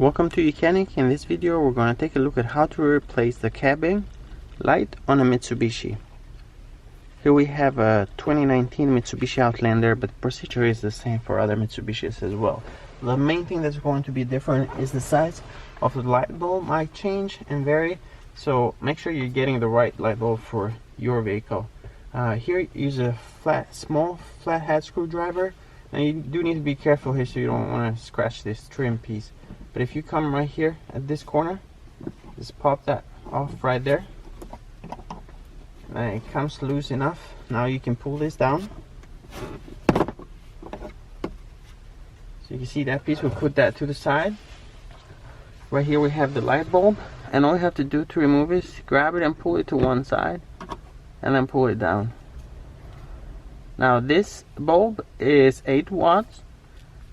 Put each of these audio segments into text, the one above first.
Welcome to YOUCANIC. In this video we're going to take a look at how to replace the cabin light on a Mitsubishi. Here we have a 2019 Mitsubishi Outlander, but the procedure is the same for other Mitsubishis as well. The main thing that's going to be different is the size of the light bulb might change and vary, so make sure you're getting the right light bulb for your vehicle. Here use a small flathead screwdriver. Now you do need to be careful here so you don't want to scratch this trim piece. But if you come right here at this corner, just pop that off right there. And it comes loose enough. Now you can pull this down. So you can see that piece, we'll put that to the side. Right here we have the light bulb, and all you have to do to remove it is grab it and pull it to one side and then pull it down. Now this bulb is 8 watts.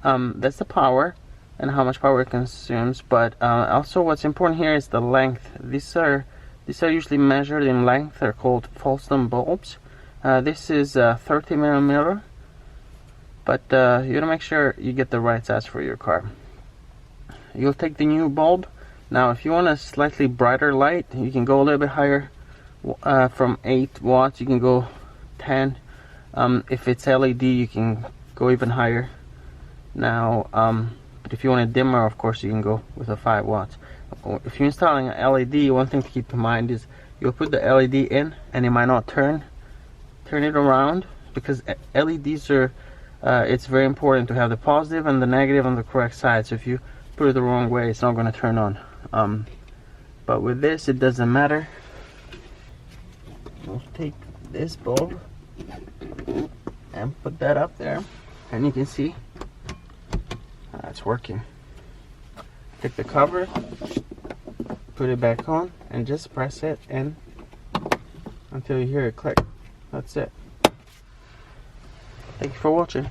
That's the power and how much power it consumes, but also what's important here is the length. These are usually measured in length. They're called Folsom bulbs. This is 30 millimeter, but you want to make sure you get the right size for your car. You'll take the new bulb. Now if you want a slightly brighter light, you can go a little bit higher. From 8 watts you can go 10. If it's LED you can go even higher. Now but if you want a dimmer, of course you can go with a 5 watts. If you're installing an LED, one thing to keep in mind is you'll put the LED in and it might not turn it around, because LEDs are it's very important to have the positive and the negative on the correct side. So if you put it the wrong way, it's not going to turn on. But with this it doesn't matter. We'll take this bulb and put that up there, and you can see it's working. Take the cover, put it back on, and just press it in until you hear it click. That's it. Thank you for watching.